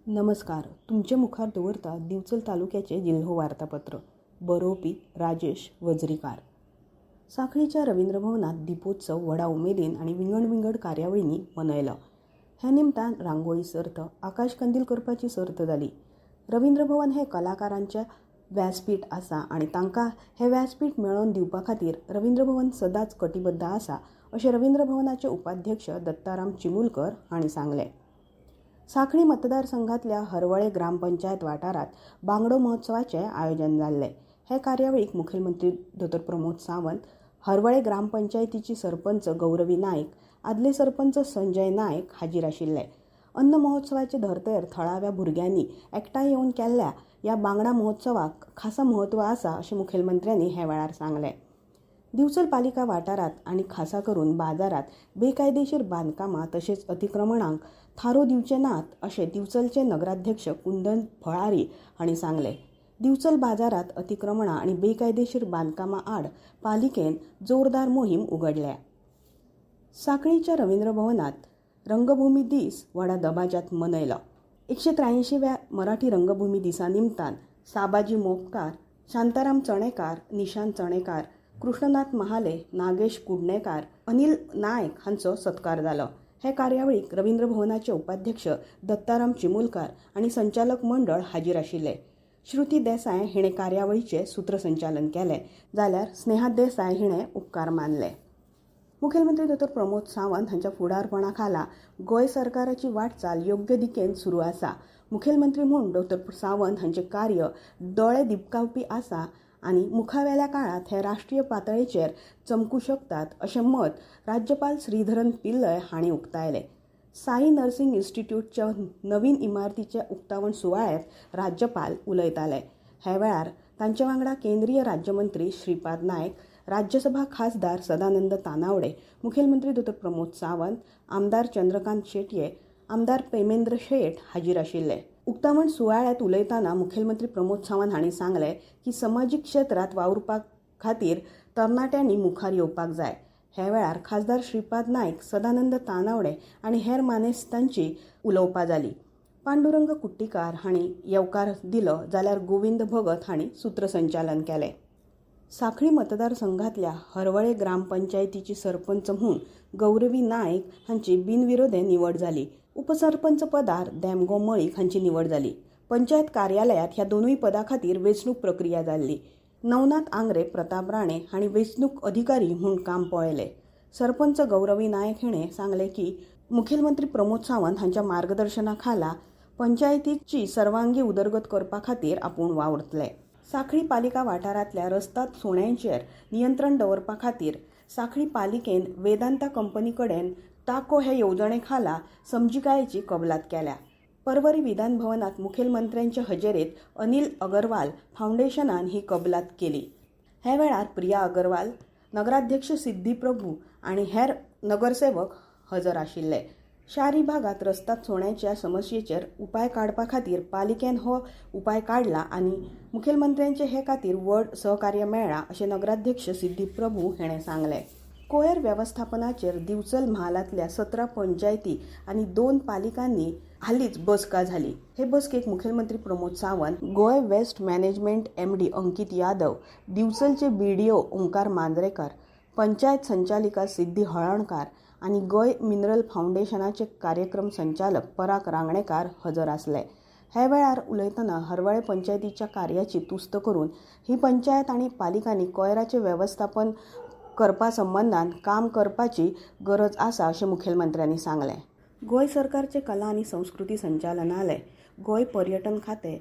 नमस्कार. तुमचे मुखार दवरता दिवचल तालुक्याचे जिल्हो वार्तापत्र. बरोवपी राजेश वजरीकार. सांखळीच्या रवींद्र भवनात दीपोत्सव व्हडा उमेदीन आणि विंगड कार्यावळींनी मनयलो. ह्या निमतान रांगोळी सर्त, आकाश कंदील करपाची सर्त जाली. रवींद्र भवन हे कलाकारांचे व्यासपीठ आसा आणि तांकां हे व्यासपीठ मेळोवन दिवपा खातीर रवींद्र भवन सदांच कटिबद्ध आसा अशें रवींद्र भवनाचे उपाध्यक्ष दत्ताराम चिमुलकर हांणी सांगलें. सांखळी मतदारसंघातल्या हरवळे ग्रामपंचायत वाठारात बांगडो महोत्सवाचे आयोजन जाल्ले. हे कार्यावळीक मुखेलमंत्री डॉ. प्रमोद सावंत, हरवळे ग्रामपंचायतीची सरपंच गौरवी नायक, आदले सरपंच संजय नायक हाजीर आशिल्ले. अन्न महोत्सवाचे धर्तेर थळाव्या भुरग्यांनी एकठांय येवन केल्ल्या ह्या बांगडा महोत्सवाक खासा म्हत्व आसा अशें मुखेलमंत्र्यांनी हे वेळार सांगलें. दिवचल पालिका वाठारात आणि खासा करून बाजारात बेकायदेशीर बांदकामां तशेंच अतिक्रमणांक थारो दिवचे नात अशें दिवचलचे नगराध्यक्ष कुंदन फळारी हांणी सांगलें. दिवचल बाजारात अतिक्रमणां आणि बेकायदेशीर बांदकामां आड पालिकेन जोरदार मोहीम उगडल्या. सांखळीच्या रवींद्र भवनात रंगभूमी दीस व्हडा दबाज्यांत मनयलो. 183व्या मराठी रंगभूमी दिसा निमतान साबाजी मोपकार, शांताराम चणेकार, निशांत चणेकार, कृष्णनाथ महाले, नागेश कुडणेकार, अनिल नायक हांचो सत्कार जालो. हे कार्यावळीक रवींद्र भवनाचे उपाध्यक्ष दत्ताराम चिमुलकार आणि संचालक मंडळ हाजीर आशिल्ले. श्रुती देसाय हिणें कार्यावळीचे सूत्रसंचालन केलें जाल्यार स्नेहा देसाय हिणें उपकार मानले. मुखेलमंत्री डॉ. प्रमोद सावंत हांच्या फुडारपणा खाला गोंय सरकाराची वाटचाल योग्य दिकेन सुरू आसा. मुखेलमंत्री म्हूण डॉ. सावंत हांचें कार्य दोळे दिपकावपी आसा आणि मुखावेल्या काळात हे राष्ट्रीय पातळीचेर चमकू शकतात अशें मत राज्यपाल श्रीधरन पिल्लय हांणी उक्तायलें. साई नर्सिंग इन्स्टिट्यूटच्या नवीन इमारतीच्या उक्तावण सुवाळ्यात राज्यपाल उलयताले. हे वेळार तांचे वांगडा केंद्रीय राज्यमंत्री श्रीपाद नायक, राज्यसभा खासदार सदानंद तानावडे, मुखेलमंत्री डॉ. प्रमोद सावंत, आमदार चंद्रकांत शेटये, आमदार पेमेंद्र शेट हाजीर आशिल्ले. उक्तावण सुवाळ्यात उलयतना मुखेलमंत्री प्रमोद सावंत हांणी सांगलें की समाजीक क्षेत्रात वावुरपा खातीर तरणाट्यांनी मुखार येवपाक जाय. हे वेळार खासदार श्रीपाद नायक, सदानंद तानावडे आनी हेर मानेस्तांची उलोवपां जाली. पांडुरंग कुट्टीकार हांणी येवकार दिलो जाल्यार गोविंद भगत हांणी सूत्रसंचालन केलें. सांखळी मतदारसंघातल्या हरवळे ग्रामपंचायतीची सरपंच म्हूण गौरवी नायक हांची बिनविरोधे निवड जाली. उपसरपंच पदार देमगो मळीक हांची निवड जाली. पंचायत कार्यालयात ह्या दोनूय पदां खातीर वेंचणूक प्रक्रिया जाल्ली. नवनाथ आंग्रे, प्रताप राणे हांणी वेंचणूक अधिकारी म्हूण काम पळयलें. सरपंच गौरवी नायक हिणें सांगलें की मुखेलमंत्री प्रमोद सावंत हांच्या मार्गदर्शना खाला पंचायतीची सर्वांगी उदरगत करपा खातीर आपूण वावुरतले. सांखळी पालिका वाठारांतल्या रस्ता सुण्यांचेर नियंत्रण दवरपा खातीर सांखळी पालिकेन वेदांता कंपनी कडेन टाको हे येवजणे खाला समजिकायेची कबलात केल्या. परवरी विधान भवनात मुखेलमंत्र्यांचे हजेरेंत अनिल अगरवाल फाउंडेशनान ही कबलात केली. हे वेळार प्रिया अगरवाल, नगराध्यक्ष सिद्धी प्रभू आणि हेर नगरसेवक हजर आशिल्ले. शारी भागात रस्ता सोण्याच्या समस्येचेर उपाय काडपा खातीर पालिकेन हो उपाय काडला आणि मुखेलमंत्र्यांचे हे खातीर व्हड सहकार्य मेळ्ळां अशें नगराध्यक्ष सिद्धी प्रभू हाणें सांगलें. कोयर वेवस्थापनाचेर दिवचल म्हालांतल्या 17 पंचायती आनी 2 पालिकांनी हालींच बसका जाली. हे बसकेक मुखेलमंत्री प्रमोद सावंत, गोय waste management MD Ankit Yadav, दिवचलचे BDO Omkar Mandrekar, panchayat संचालिका सिद्धी हळर्णकार आणि गोय मिनरल फाउंडेशनाचे कार्यक्रम संचालक पराग रांगणेकार हजर आसले. हे वेळार उलयतना हरवळे पंचायतीच्या कार्याची तुस्त करून ही पंचायत आनी पालिकांनी कोयराचें वेवस्थापन करपा संबंदान काम करपाची गरज आसा अशें मुखेलमंत्र्यांनी सांगलें. गोंय सरकारचे कला आनी संस्कृती संचालनालय, गोंय पर्यटन खातें,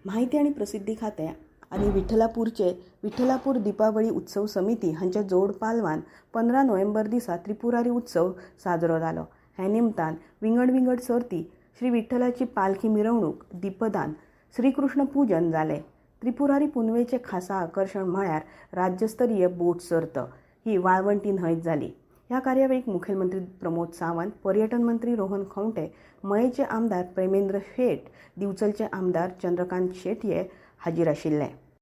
माहिती आनी प्रसिद्धी खातें आनी विठ्ठलापूर दिपावळी उत्सव समिती हांच्या जोड पालवान 15 नोव्हेंबर दिसा त्रिपुरारी उत्सव साजरो जालो. हे निमतान विंगड सर्ती, श्री विठ्ठलाची पालखी मिरवणूक, दीपदान, श्रीकृष्ण पूजन जालें. त्रिपुरारी पुनवेचे खासा आकर्षण म्हळ्यार राज्यस्तरीय बोट सर्त ही वाळवंटी न्हंयत जाली. ह्या कार्यावळीक मुखेलमंत्री प्रमोद सावंत, पर्यटन मंत्री रोहन खंवटे, मयेचे आमदार प्रेमेंद्र शेट, दिवचलचे आमदार चंद्रकांत शेटये हाजीर आशिल्ले.